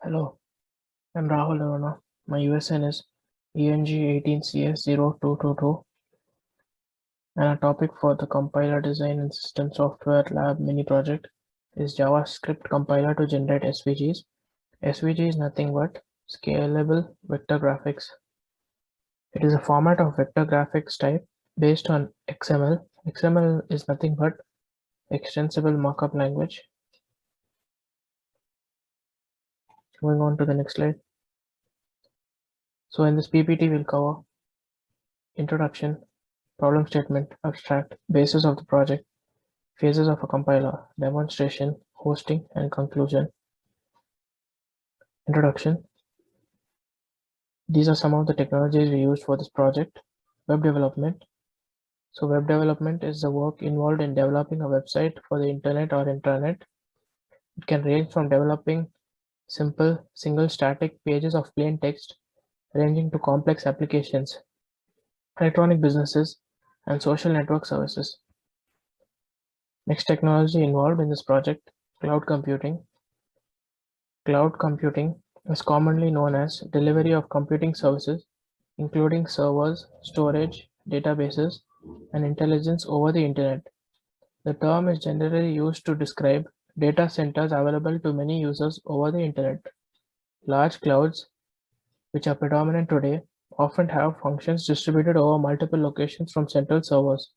Hello, I'm Rahul Aruna. My USN is ENG18CS0222, and our topic for the Compiler Design and System Software Lab mini project is JavaScript compiler to generate SVGs. SVG is nothing but scalable vector graphics. It is a format of vector graphics type based on XML. XML is nothing but extensible markup language. Moving on to the next slide. So in this PPT, we'll cover introduction, problem statement, abstract, basis of the project, phases of a compiler, demonstration, hosting, and conclusion. Introduction. These are some of the technologies we used for this project. Web development. So web development is the work involved in developing a website for the internet or intranet. It can range from developing simple single static pages of plain text ranging to complex applications, electronic businesses, and social network services. Next technology involved in this project, cloud computing. Cloud computing is commonly known as delivery of computing services, including servers, storage, databases, and intelligence over the internet. The term is generally used to describe data centers available to many users over the internet. Large clouds, which are predominant today, often have functions distributed over multiple locations from central servers.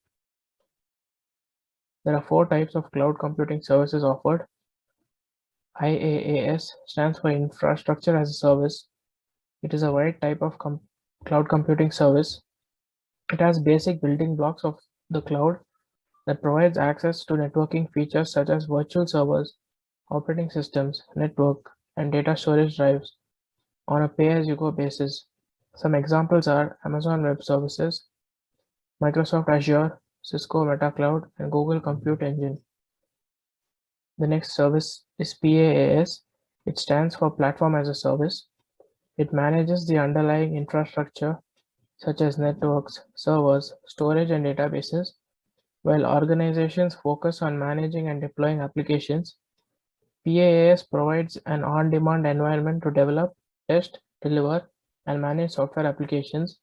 There are 4 types of cloud computing services offered. IaaS stands for Infrastructure as a Service. It is a wide type of cloud computing service. It has basic building blocks of the cloud that provides access to networking features such as virtual servers, operating systems, network, and data storage drives on a pay-as-you-go basis. Some examples are Amazon Web Services, Microsoft Azure, Cisco Meta Cloud, and Google Compute Engine. The next service is PaaS. It stands for Platform as a Service. It manages the underlying infrastructure such as networks, servers, storage, and databases, while organizations focus on managing and deploying applications. PaaS provides an on-demand environment to develop, test, deliver, and manage software applications.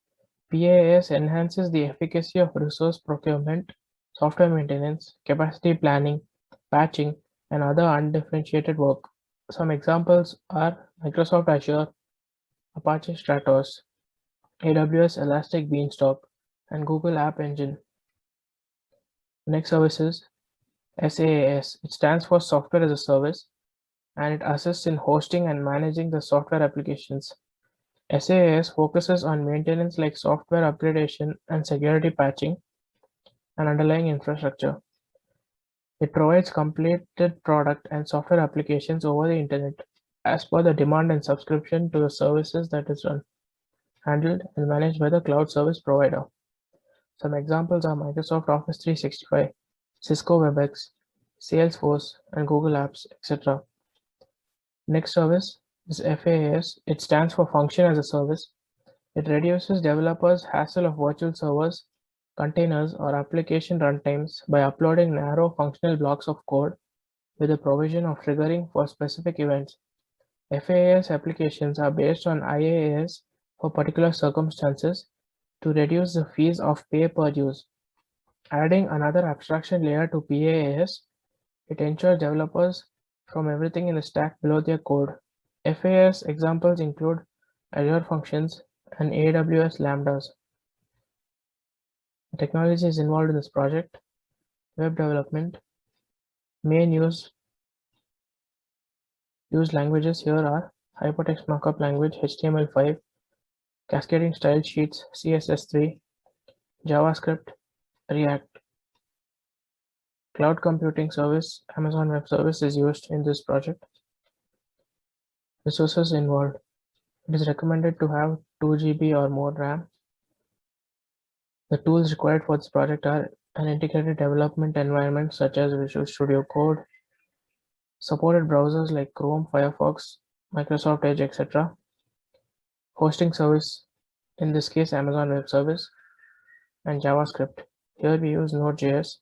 PaaS enhances the efficacy of resource procurement, software maintenance, capacity planning, patching, and other undifferentiated work. Some examples are Microsoft Azure, Apache Stratos, AWS Elastic Beanstalk, and Google App Engine. Next service is SaaS. It stands for Software as a Service, and it assists in hosting and managing the software applications. SaaS focuses on maintenance like software upgradation and security patching and underlying infrastructure. It provides completed product and software applications over the internet as per the demand and subscription to the services that is run, handled, and managed by the cloud service provider. Some examples are Microsoft Office 365, Cisco WebEx, Salesforce, and Google Apps, etc. Next service is FaaS. It stands for Function as a Service. It reduces developers' hassle of virtual servers, containers, or application runtimes by uploading narrow functional blocks of code with the provision of triggering for specific events. FaaS applications are based on IaaS for particular circumstances to reduce the fees of pay-per-use. Adding another abstraction layer to PaaS, it ensures developers from everything in the stack below their code. FaaS examples include Azure Functions and AWS Lambdas. The technologies involved in this project: web development. Main used languages here are Hypertext Markup Language HTML5, Cascading Style Sheets CSS3, JavaScript, React. Cloud computing service Amazon Web Service is used in this project. Resources involved: it is recommended to have 2 GB or more RAM. The tools required for this project are an integrated development environment such as Visual Studio Code, supported browsers like Chrome, Firefox, Microsoft Edge, etc. Hosting service, in this case Amazon Web Service, and JavaScript. Here we use Node.js.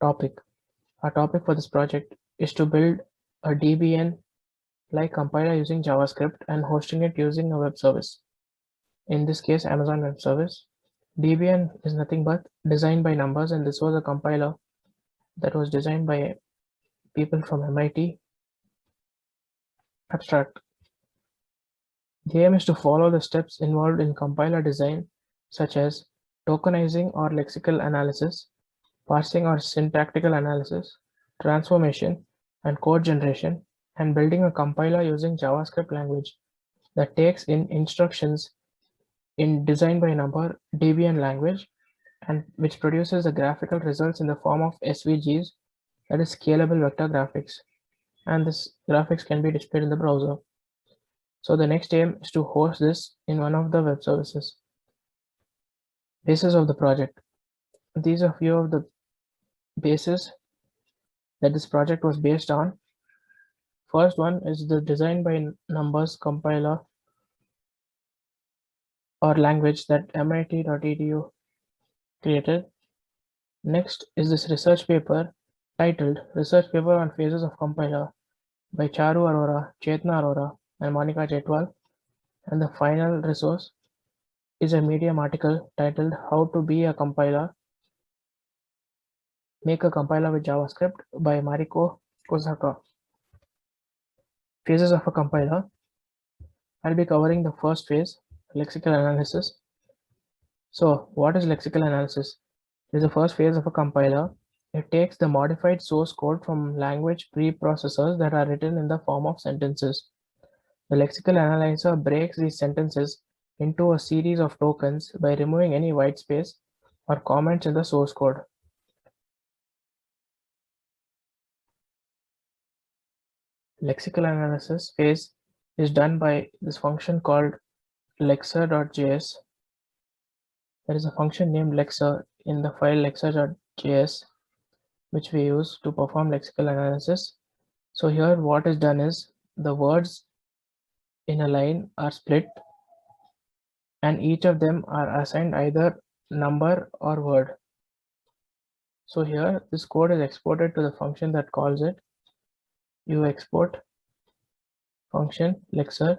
Topic. Our topic for this project is to build a Debian like compiler using JavaScript and hosting it using a web service. In this case, Amazon Web Service. Debian is nothing but designed by numbers, and this was a compiler that was designed by people from MIT Abstract. The aim is to follow the steps involved in compiler design, such as tokenizing or lexical analysis, parsing or syntactical analysis, transformation, and code generation, and building a compiler using JavaScript language that takes in instructions in design by number Debian language and which produces the graphical results in the form of SVGs, that is scalable vector graphics, and this graphics can be displayed in the browser. So the next aim is to host this in one of the web services. Basis of the project. These are few of the bases that this project was based on. First one is the design by numbers compiler or language that MIT.edu created. Next is this research paper titled Research Paper on Phases of Compiler by Charu Arora, Chetna Arora, and Monica Chetwal. And the final resource is a Medium article titled How to Be a Compiler, Make a Compiler with JavaScript by Mariko Kozaka. Phases of a compiler. I'll be covering the first phase, lexical analysis. So what is lexical analysis? It is the first phase of a compiler. It takes the modified source code from language preprocessors that are written in the form of sentences. The lexical analyzer breaks these sentences into a series of tokens by removing any white space or comments in the source code. Lexical analysis phase is done by this function called lexer.js. There is a function named lexer in the file lexer.js which we use to perform lexical analysis. So here what is done is the words in a line are split and each of them are assigned either number or word. So here this code is exported to the function that calls it. You export function lexer.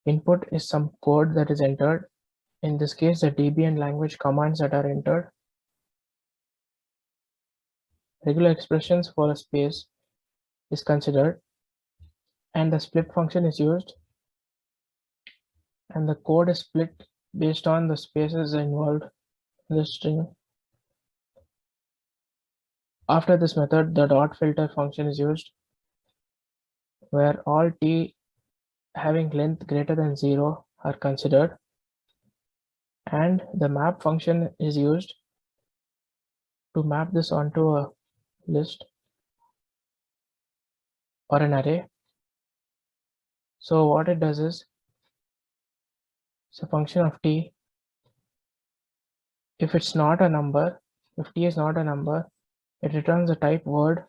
Input is some code that is entered. In this case, the Debian language commands that are entered. Regular expressions for a space is considered, and the split function is used, and the code is split based on the spaces involved in the string. After this method, the dot filter function is used, where all t having length greater than 0 are considered, and the map function is used to map this onto a list or an array. So what it does is it's a function of t. If it's not a number, if t is not a number, it returns the type word,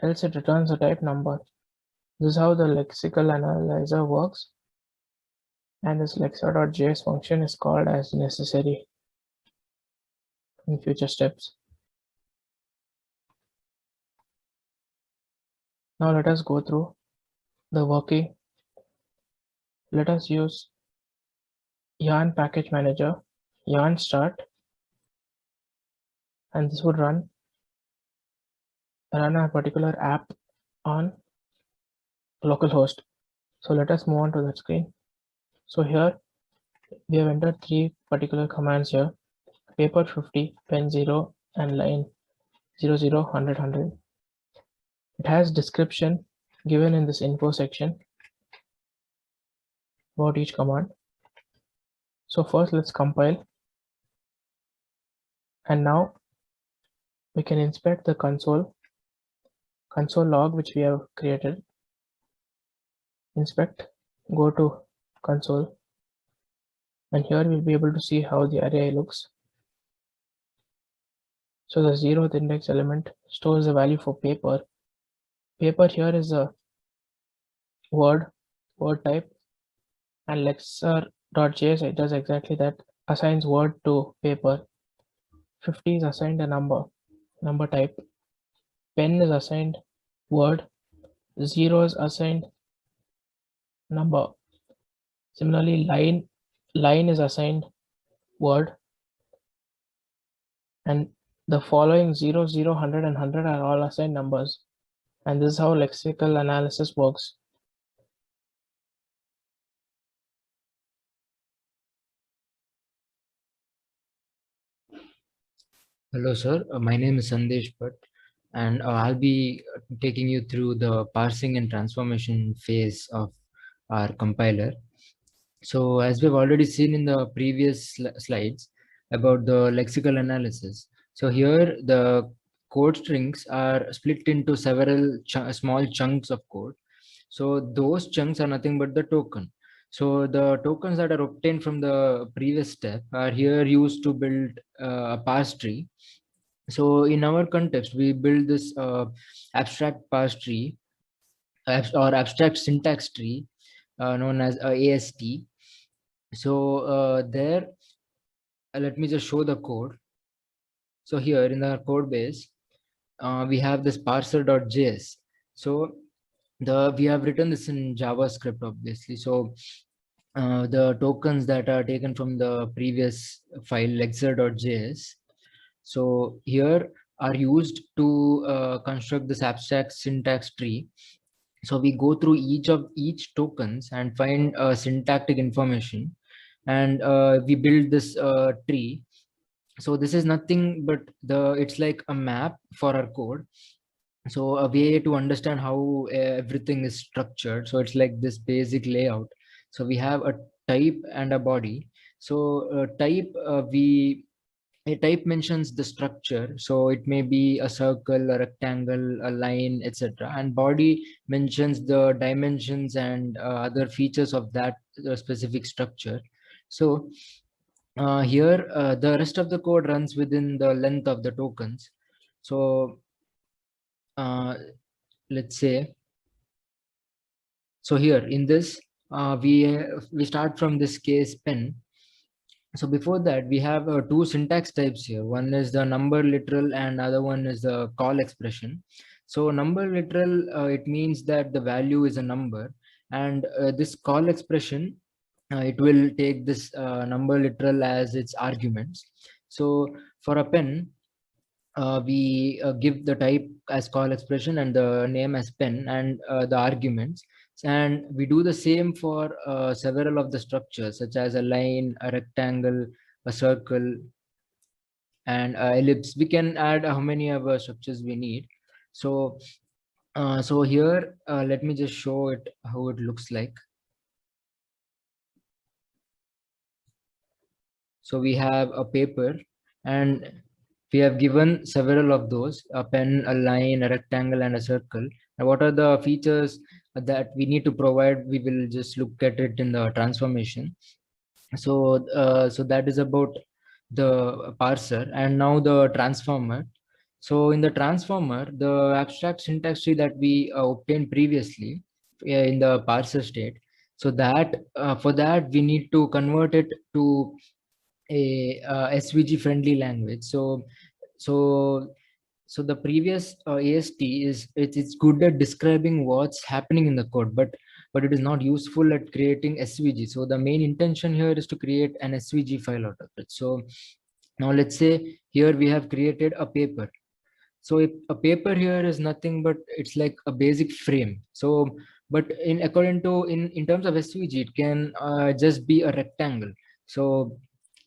else it returns the type number. This is how the lexical analyzer works, and this lexer.js function is called as necessary in future steps. Now let us go through the working. Let us use yarn package manager, yarn start, and this would run a particular app on localhost. So let us move on to that screen. So here we have entered three particular commands here: paper 50, pen 0, and line 00, 100, 100. It has description given in this info section about each command. So first let's compile, and now we can inspect the console log which we have created. Inspect, go to console, and here we'll be able to see how the array looks. So the 0th index element stores the value for paper. Paper here is a word type, and lexer.js it does exactly that, assigns word to paper. 50 is assigned a number type. Pen is assigned word. 0 is assigned number. Similarly, line is assigned word, and the following 0, 0, 100, and 100 are all assigned numbers. And this is how lexical analysis works. Hello, sir. My name is Sandesh Bhatt, and I'll be taking you through the parsing and transformation phase of our compiler. So, as we've already seen in the previous slides about the lexical analysis, so here the code strings are split into several small chunks of code. So those chunks are nothing but the token. So the tokens that are obtained from the previous step are here used to build a parse tree. So in our context, we build this abstract parse tree or abstract syntax tree known as AST. So there, let me just show the code. So here in our code base, we have this parser.js. So we have written this in JavaScript, obviously. So the tokens that are taken from the previous file lexer.js. So here are used to construct this abstract syntax tree. So we go through each tokens and find syntactic information, and we build this tree. So this is nothing but it's like a map for our code. So a way to understand how everything is structured. So it's like this basic layout. So we have a type and a body. So a type mentions the structure, so it may be a circle, a rectangle, a line, etc. And body mentions the dimensions and other features of that specific structure. So here the rest of the code runs within the length of the tokens. So uh, let's say, so here in this we start from this case pen. So before that, we have two syntax types here. One is the number literal and other one is the call expression. So number literal, it means that the value is a number, and this call expression, it will take this number literal as its arguments. So for a pen, we give the type as call expression and the name as pen and the arguments. And we do the same for several of the structures such as a line, a rectangle, a circle, and ellipse. We can add how many other structures we need. So so here let me just show it how it looks like. So we have a paper, and we have given several of those: a pen, a line, a rectangle, and a circle. And what are the features that we need to provide? We will just look at it in the transformation. So so that is about the parser. And now the transformer. So in the transformer, the abstract syntax tree that we obtained previously in the parser state, so that for that we need to convert it to a SVG friendly language. So so the previous AST is it's good at describing what's happening in the code, but it is not useful at creating SVG. So the main intention here is to create an SVG file out of it. So now let's say here we have created a paper. So a paper here is nothing but it's like a basic frame. So but in according to in terms of SVG, it can just be a rectangle. So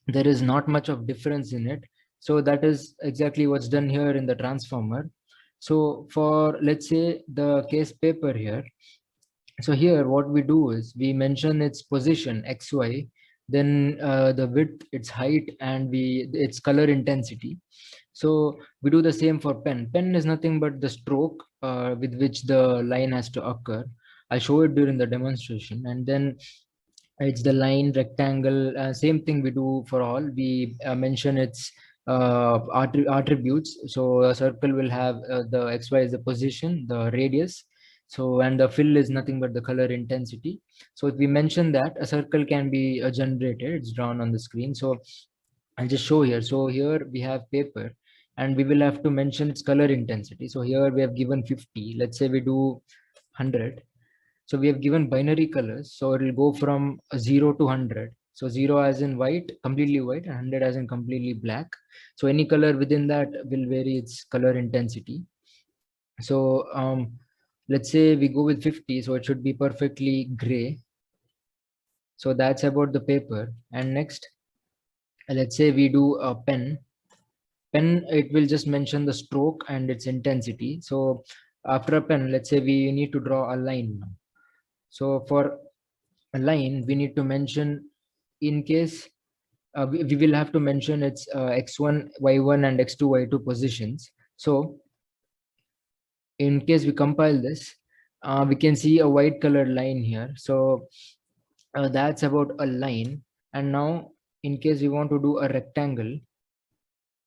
there is not much of difference in it. So that is exactly what's done here in the transformer. So for, let's say, the case paper here, so here what we do is we mention its position xy, then the width, its height, and its color intensity. So we do the same for pen. Pen is nothing but the stroke with which the line has to occur. I'll show it during the demonstration. And then it's the line, rectangle, same thing we do for all. We mention its attributes. So a circle will have the xy is the position, the radius. So and the fill is nothing but the color intensity. So if we mention that, a circle can be generated. It's drawn on the screen. So I'll just show here. So here we have paper, and we will have to mention its color intensity. So here we have given 50. Let's say we do 100. So we have given binary colors. So it will go from 0 to 100. So 0 as in white, completely white, and 100 as in completely black. So any color within that will vary its color intensity. So let's say we go with 50, so it should be perfectly gray. So that's about the paper. And next, let's say we do a pen. Pen, it will just mention the stroke and its intensity. So after a pen, let's say we need to draw a line. So for a line, we need to mention, in case we will have to mention its x1, y1 and x2, y2 positions. So in case we compile this, we can see a white colored line here. So that's about a line. And now in case we want to do a rectangle,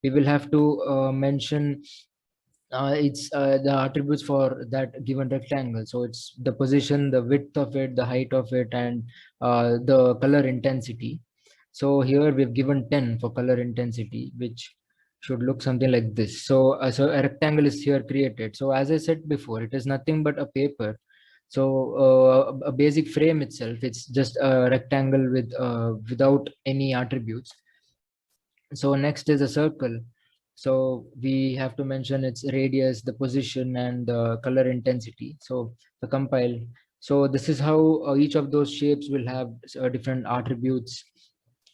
we will have to mention it's the attributes for that given rectangle. So it's the position, the width of it, the height of it, and the color intensity. So here we've given 10 for color intensity, which should look something like this. So, so a rectangle is here created. So as I said before, it is nothing but a paper. So a basic frame itself, it's just a rectangle with without any attributes. So next is a circle. So we have to mention its radius, the position, and the color intensity. So the compile. So this is how each of those shapes will have different attributes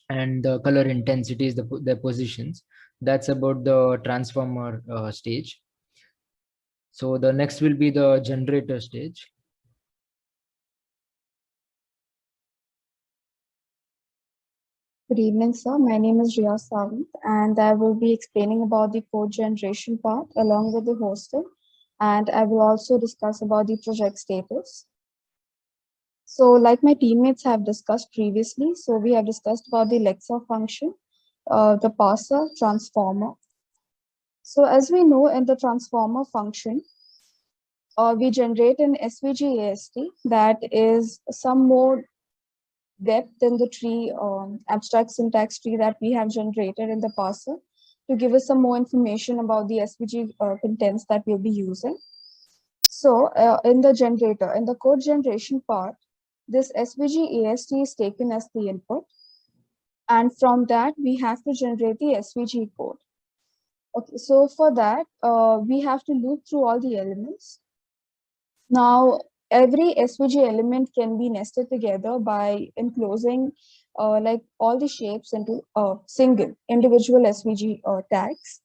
and the color intensities, their positions. That's about the transformer stage. So the next will be the generator stage. Good evening, sir. My name is Riya Sawant, and I will be explaining about the code generation part along with the hosting, and I will also discuss about the project status. So like my teammates have discussed previously, so we have discussed about the Alexa function, the parser, transformer. So as we know in the transformer function, we generate an SVG AST that is some more depth in the tree, abstract syntax tree that we have generated in the parser to give us some more information about the SVG contents that we'll be using. So in the generator, in the code generation part, this SVG AST is taken as the input. And from that, we have to generate the SVG code. Okay, so for that, we have to loop through all the elements. Now, every SVG element can be nested together by enclosing like all the shapes into single individual SVG tags.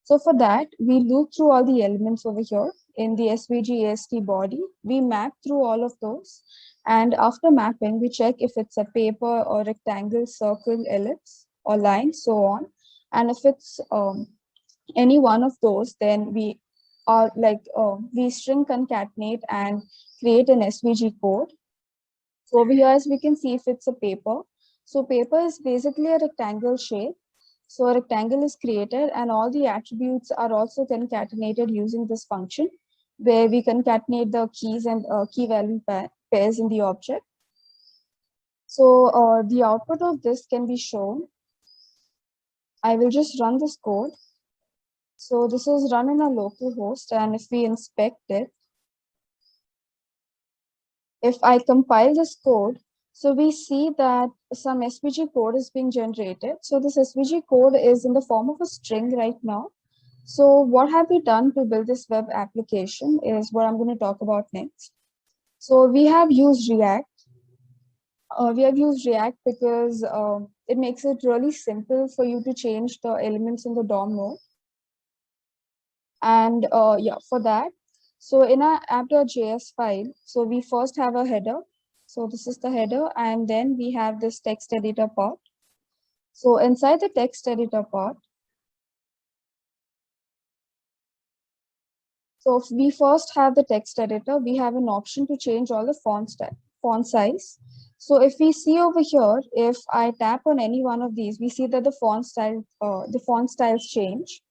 So for that, we loop through all the elements over here in the SVG AST body. We map through all of those. And after mapping, we check if it's a paper or rectangle, circle, ellipse, or line, so on. And if it's any one of those, then we are like, we string concatenate and create an SVG code. So over here, as we can see, if it's a paper. So paper is basically a rectangle shape. So a rectangle is created and all the attributes are also concatenated using this function where we concatenate the keys and key value pairs in the object. So the output of this can be shown. I will just run this code. So this is run in a local host, and if we inspect it, if I compile this code, so we see that some SVG code is being generated. So this SVG code is in the form of a string right now. So what have we done to build this web application is what I'm going to talk about next. So we have used React. Because it makes it really simple for you to change the elements in the DOM node. And yeah, for that, so in our app.js file, so we first have a header. So this is the header, and then we have this text editor part. So inside the text editor part, so if we first have the text editor, we have an option to change all the font size. So if we see over here, if I tap on any one of these, we see that the font styles change.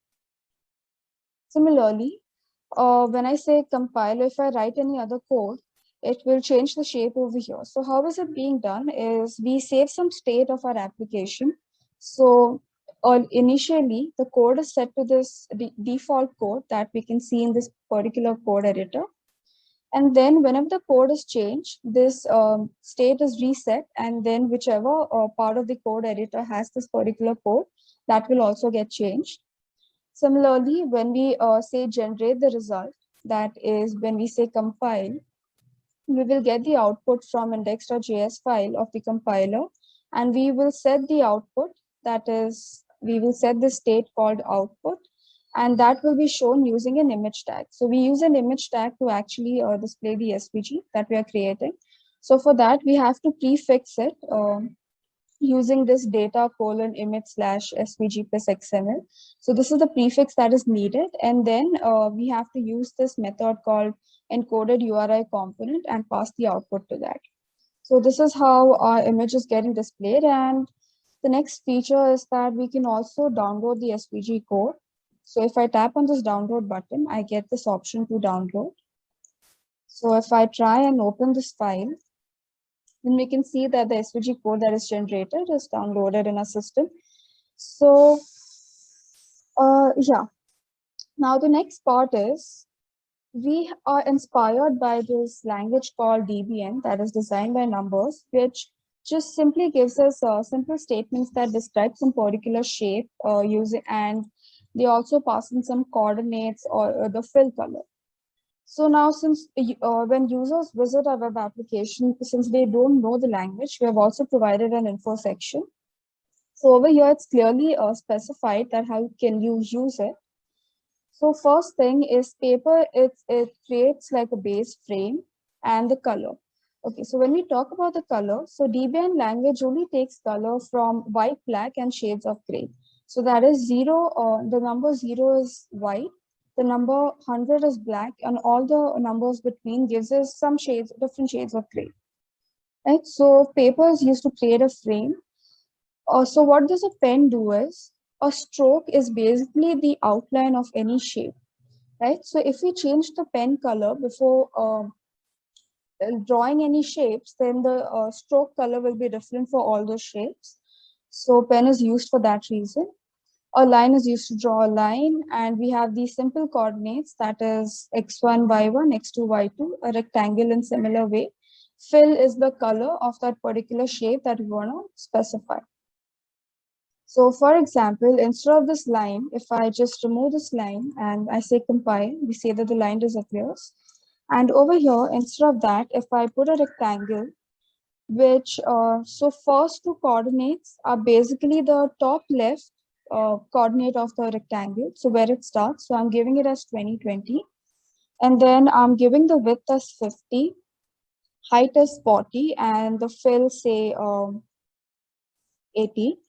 Similarly, when I say compile, if I write any other code, it will change the shape over here. So how is it being done is we save some state of our application. So initially, the code is set to this default code that we can see in this particular code editor. And then whenever the code is changed, this state is reset, and then whichever part of the code editor has this particular code, that will also get changed. Similarly, when we say generate the result, that is when we say compile, we will get the output from index.js file of the compiler, and we will set the output, that is, we will set the state called output, and that will be shown using an image tag. So we use an image tag to actually display the SVG that we are creating. So for that, we have to prefix it using this data :image / SVG plus XML. So this is the prefix that is needed. And then we have to use this method called encoded URI component and pass the output to that. So this is how our image is getting displayed. And the next feature is that we can also download the SVG code. So if I tap on this download button, I get this option to download. So if I try and open this file, then we can see that the SVG code that is generated is downloaded in our system. So yeah, now the next part is we are inspired by this language called Debian that is designed by Numbers, which just simply gives us simple statements that describe some particular shape using, and they also pass in some coordinates or the fill color. So now, since when users visit our web application, since they don't know the language, we have also provided an info section. So over here, it's clearly specified that how can you use it. So first thing is paper, it creates like a base frame and the color. Okay, so when we talk about the color, so Debian language only takes color from white, black, and shades of gray. So that is 0, the number 0 is white, the number 100 is black, and all the numbers between gives us some shades, different shades of gray. Right, so paper is used to create a frame. So what does a pen do is, a stroke is basically the outline of any shape, right? So if we change the pen color before drawing any shapes, then the stroke color will be different for all those shapes. So pen is used for that reason. A line is used to draw a line, and we have these simple coordinates, that is x1, y1, x2, y2, a rectangle in similar way. Fill is the color of that particular shape that we want to specify. So for example, instead of this line, if I just remove this line and I say compile, we say that the line disappears. And over here, instead of that, if I put a rectangle, which, so first two coordinates are basically the top left coordinate of the rectangle, so where it starts. So I'm giving it as 2020, and then I'm giving the width as 50, height as 40, and the fill say 80.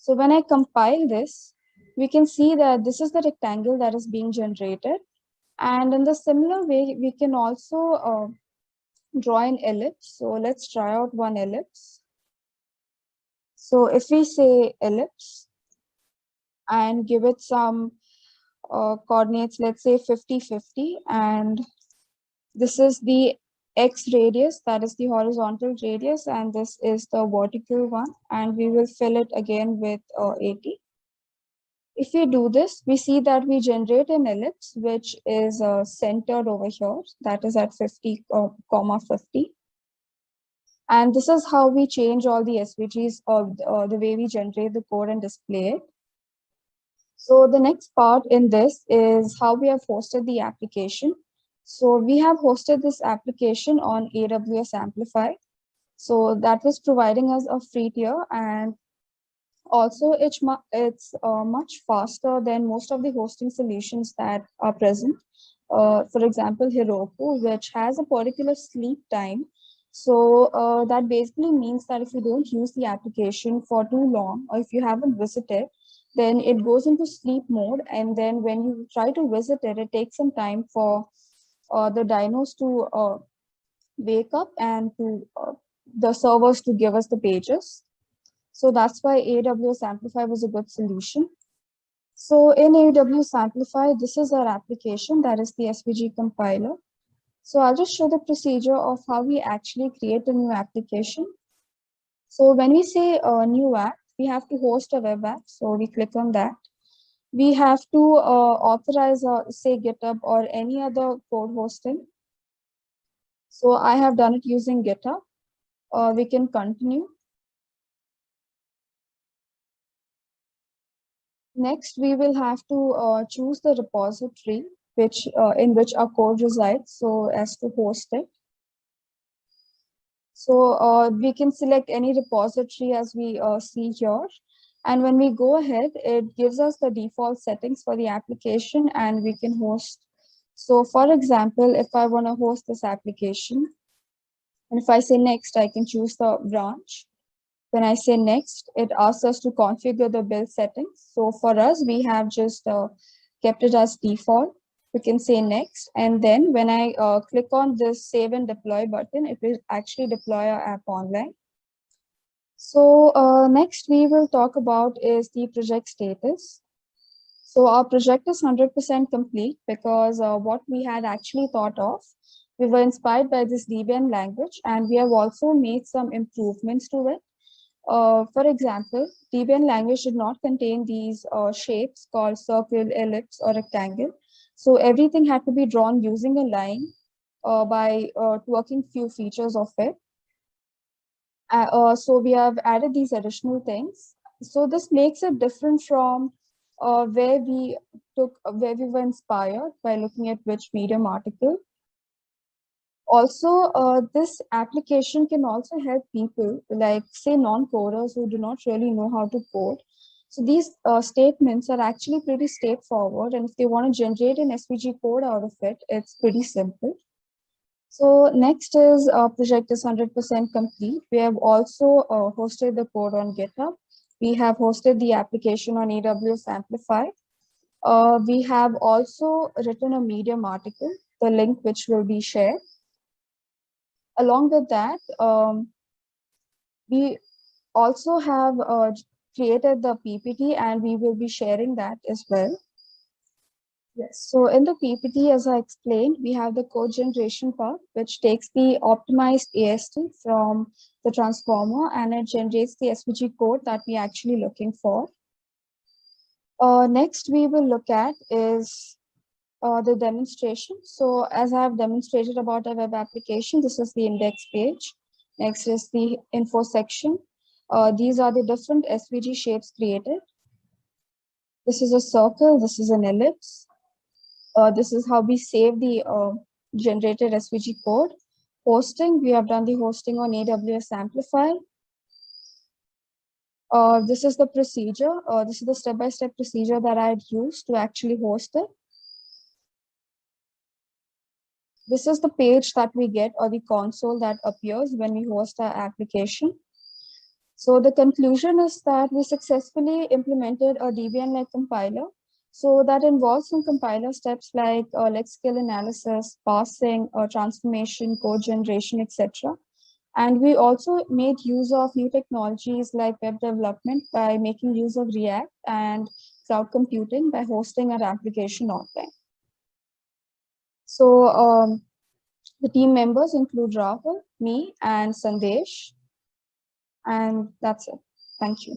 So when I compile this, we can see that this is the rectangle that is being generated. And in the similar way, we can also draw an ellipse. So let's try out one ellipse. So if we say ellipse and give it some coordinates, let's say 50, 50, and this is the X radius, that is the horizontal radius, and this is the vertical one, and we will fill it again with 80. If we do this, we see that we generate an ellipse, which is centered over here, that is at 50, comma 50. And this is how we change all the SVGs of the way we generate the code and display it. So the next part in this is how we have hosted the application. So we have hosted this application on AWS Amplify. So that was providing us a free tier, and also it's much faster than most of the hosting solutions that are present. For example, Heroku, which has a particular sleep time. So that basically means that if you don't use the application for too long, or if you haven't visited, then it goes into sleep mode. And then when you try to visit it, it takes some time for the dynos to wake up and to the servers to give us the pages. So that's why AWS Amplify was a good solution. So in AWS Amplify, this is our application, that is the SVG compiler. So I'll just show the procedure of how we actually create a new application. So when we say a new app, we have to host a web app. So we click on that. We have to authorize, say GitHub or any other code hosting. So I have done it using GitHub. We can continue. Next, we will have to choose the repository in which our code resides, so as to host it. So we can select any repository as we see here. And when we go ahead, it gives us the default settings for the application and we can host. So for example, if I want to host this application, and if I say next, I can choose the branch. When I say next, it asks us to configure the build settings. So for us, we have just kept it as default. We can say next. And then when I click on this save and deploy button, it will actually deploy our app online. So next we will talk about is the project status. So our project is 100% complete because what we had actually thought of, we were inspired by this Debian language and we have also made some improvements to it. For example, Debian language did not contain these shapes called circle, ellipse, or rectangle. So everything had to be drawn using a line by working few features of it. So we have added these additional things. So this makes it different from where we were inspired by looking at which Medium article. Also, this application can also help people like say non-coders who do not really know how to code. So these statements are actually pretty straightforward. And if they want to generate an SVG code out of it, it's pretty simple. So next is our project is 100% complete. We have also hosted the code on GitHub. We have hosted the application on AWS Amplify. We have also written a Medium article, the link which will be shared. Along with that, we also have created the PPT and we will be sharing that as well. Yes, so in the PPT, as I explained, we have the code generation part, which takes the optimized AST from the transformer and it generates the SVG code that we're actually looking for. Next, we will look at is the demonstration. So as I have demonstrated about a web application, this is the index page. Next is the info section. These are the different SVG shapes created. This is a circle, this is an ellipse. This is how we save the generated SVG code. Hosting, we have done the hosting on AWS Amplify. This is the procedure. This is the step-by-step procedure that I had used to actually host it. This is the page that we get or the console that appears when we host our application. So the conclusion is that we successfully implemented a Debian-like compiler. So that involves some compiler steps like lexical analysis, parsing, transformation, code generation, etc. And we also made use of new technologies like web development by making use of React and cloud computing by hosting our application online. So the team members include Rahul, me, and Sandesh. And that's it. Thank you.